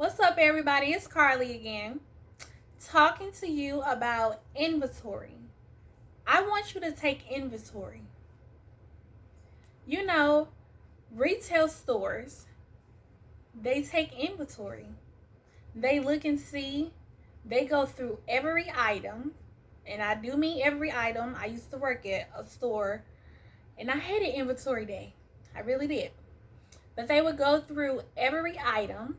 What's up, everybody? It's Carly again, talking to you about inventory. I want you to take inventory. You know, retail stores, they take inventory. They look and see, they go through every item, and I do mean every item. I used to work at a store, and I hated inventory day. I really did. But they would go through every item,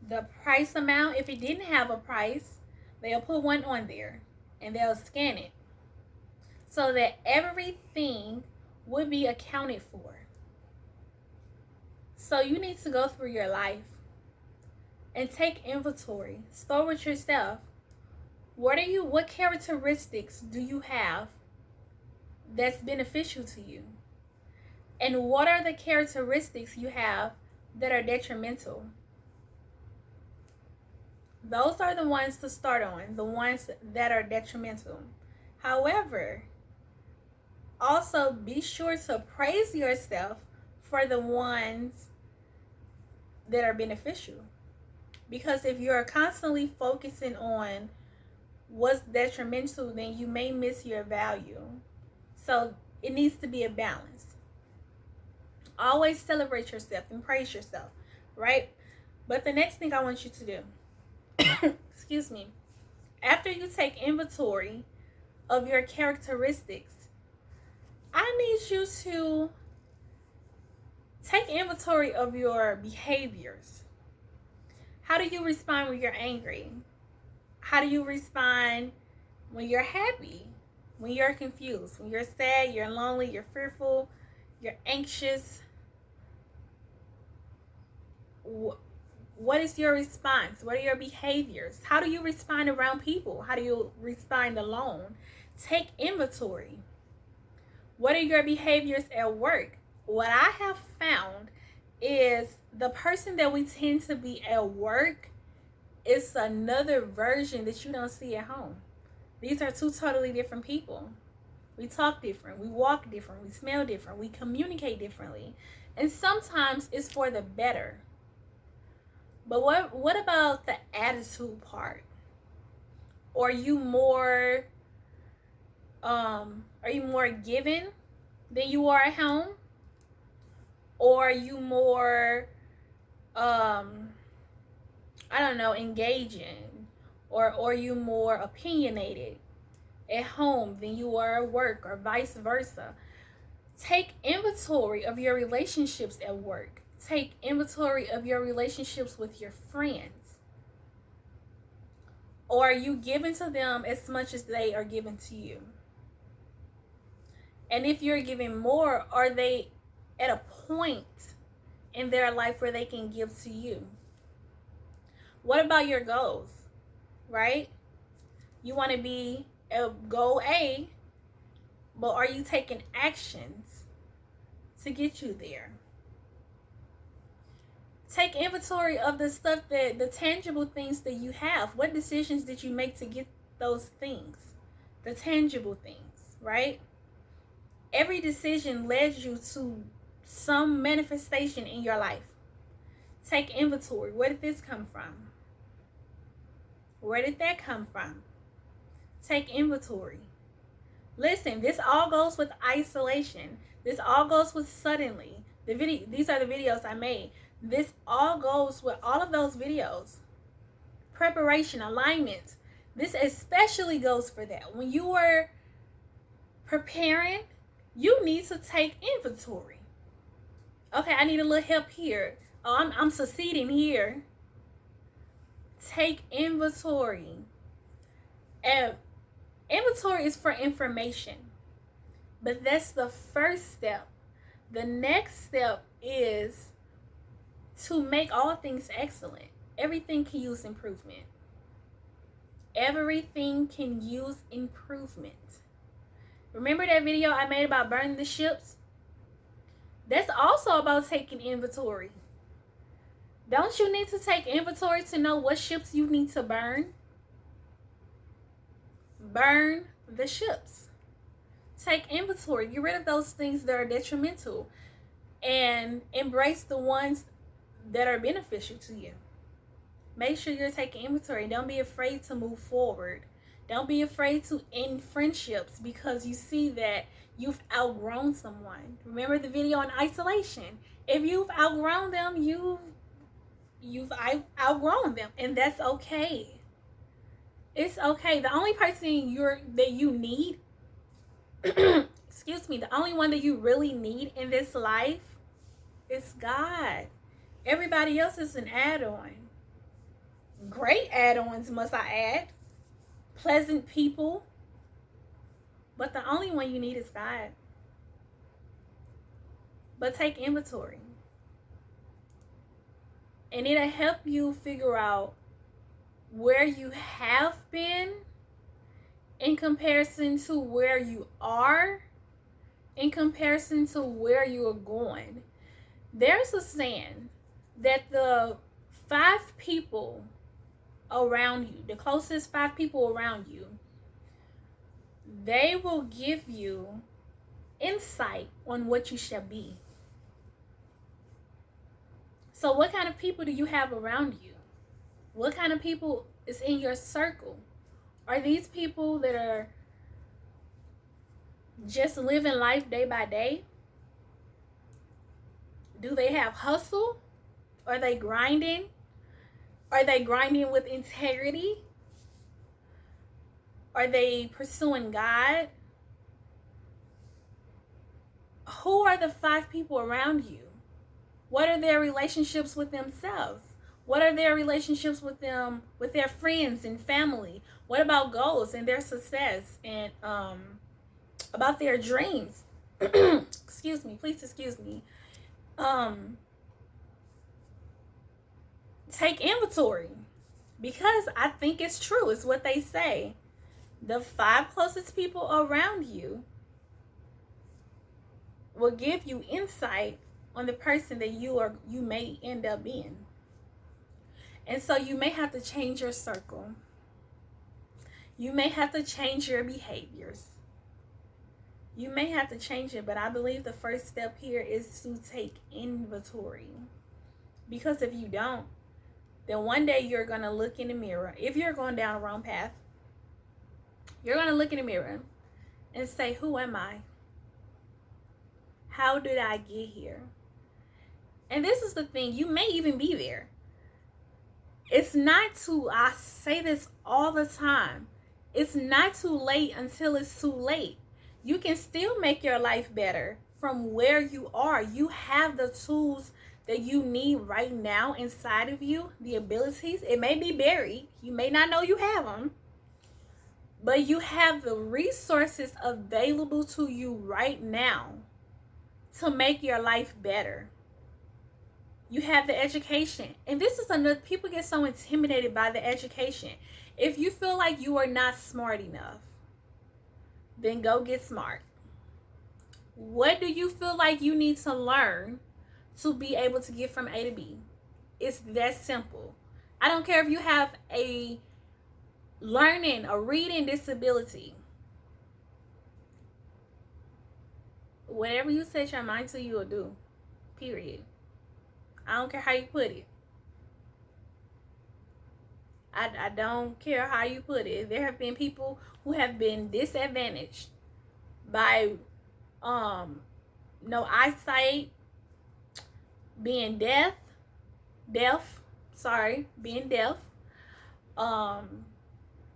the price amount. If it didn't have a price, they'll put one on there and they'll scan it so that everything would be accounted for. So you need to go through your life and take inventory. Start with yourself. What characteristics do you have that's beneficial to you? And what are the characteristics you have that are detrimental? Those are the ones to start on, the ones that are detrimental. However, also be sure to praise yourself for the ones that are beneficial. Because if you're constantly focusing on what's detrimental, then you may miss your value. So it needs to be a balance. Always celebrate yourself and praise yourself, right? But the next thing I want you to do, excuse me, after you take inventory of your characteristics, I need you to take inventory of your behaviors. How do you respond when you're angry? How do you respond when you're happy? When you're confused? When you're sad, you're lonely, you're fearful, you're anxious? What is your response? What are your behaviors? How do you respond around people? How do you respond alone? Take inventory. What are your behaviors at work? What I have found is the person that we tend to be at work is another version that you don't see at home. These are two totally different people. We talk different, we walk different, we smell different, we communicate differently. And sometimes it's for the better. But what about the attitude part? Are you more giving than you are at home? Or are you more engaging? Or are you more opinionated at home than you are at work, or vice versa? Take inventory of your relationships at work. Take inventory of your relationships with your friends. Or are you giving to them as much as they are giving to you? And if you're giving more, are they at a point in their life where they can give to you? What about your goals, right? You want to be at goal A, but are you taking actions to get you there? Take inventory of the stuff, the tangible things that you have. What decisions did you make to get those things? The tangible things, right? Every decision led you to some manifestation in your life. Take inventory. Where did this come from? Where did that come from? Take inventory. Listen, this all goes with isolation. This all goes with suddenly. These are the videos I made. This all goes with all of those videos. Preparation, alignment. This especially goes for that. When you are preparing, you need to take inventory. Okay, I need a little help here. Oh, I'm succeeding here. Take inventory. And inventory is for information. But that's the first step. The next step is to make all things excellent. Everything can use improvement. Everything can use improvement. Remember that video I made about burning the ships? That's also about taking inventory. Don't you need to take inventory to know what ships you need to burn? Burn the ships. Take inventory. Get rid of those things that are detrimental and embrace the ones that are beneficial to you. Make sure you're taking inventory. Don't be afraid to move forward. Don't be afraid to end friendships because you see that you've outgrown someone. Remember the video on isolation. If you've outgrown them, you've outgrown them, and that's okay. It's okay. The only person that you need, excuse me, the only one that you really need in this life is God. Everybody else is an add-on. Great add-ons, must I add. Pleasant people. But the only one you need is God. But take inventory. And it'll help you figure out where you have been in comparison to where you are, in comparison to where you are going. There's a saying that the 5 people around you, the closest 5 people around you, they will give you insight on what you shall be. So what kind of people do you have around you? What kind of people is in your circle? Are these people that are just living life day by day? Do they have hustle? Are they grinding? Are they grinding with integrity? Are they pursuing God? Who are the 5 people around you? What are their relationships with themselves? What are their relationships with their friends and family? What about goals and their success and about their dreams? Excuse me, please excuse me. Take inventory, because I think it's true. It's what they say. The 5 closest people around you will give you insight on the person that you may end up being. And so you may have to change your circle. You may have to change your behaviors. You may have to change it, but I believe the first step here is to take inventory. Because if you don't, then one day you're going to look in the mirror. If you're going down the wrong path, you're going to look in the mirror and say, who am I? How did I get here? And this is the thing, you may even be there. It's not I say this all the time, it's not too late until it's too late. You can still make your life better from where you are. You have the tools that you need right now inside of you, the abilities. It may be buried. You may not know you have them. But you have the resources available to you right now to make your life better. You have the education. And this is another, people get so intimidated by the education. If you feel like you are not smart enough, then go get smart. What do you feel like you need to learn to be able to get from A to B? It's that simple. I don't care if you have a reading disability. Whatever you set your mind to, you will do. Period. I don't care how you put it. I don't care how you put it. There have been people who have been disadvantaged by no eyesight, being deaf,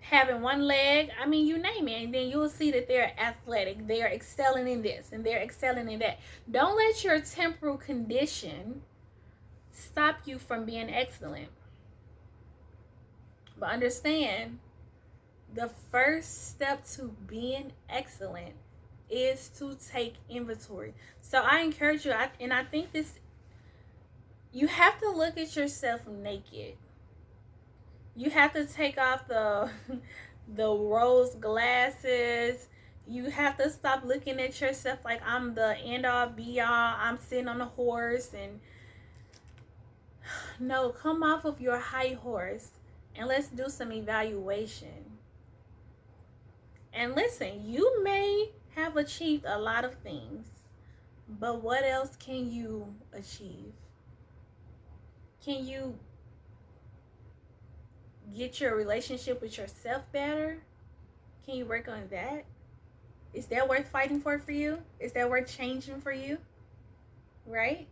having one leg. I mean, you name it, and then you'll see that they're athletic. They're excelling in this and they're excelling in that. Don't let your temporal condition stop you from being excellent. But understand, the first step to being excellent is to take inventory. So I encourage you, and I think this, you have to look at yourself naked. You have to take off the rose glasses. You have to stop looking at yourself like I'm the end all be all. I'm sitting on a horse. And no, come off of your high horse and let's do some evaluation. And listen, you may have achieved a lot of things, but what else can you achieve? Can you get your relationship with yourself better? Can you work on that? Is that worth fighting for you? Is that worth changing for you? Right?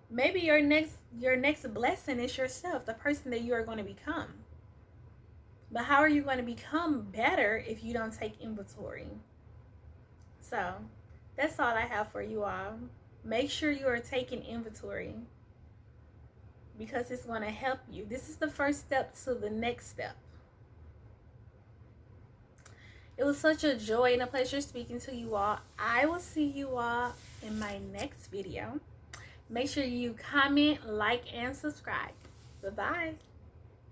Maybe your next blessing is yourself, the person that you are going to become. But how are you going to become better if you don't take inventory? So that's all I have for you all. Make sure you are taking inventory, because it's going to help you. This is the first step to the next step. It was such a joy and a pleasure speaking to you all. I will see you all in my next video. Make sure you comment, like, and subscribe. Bye-bye.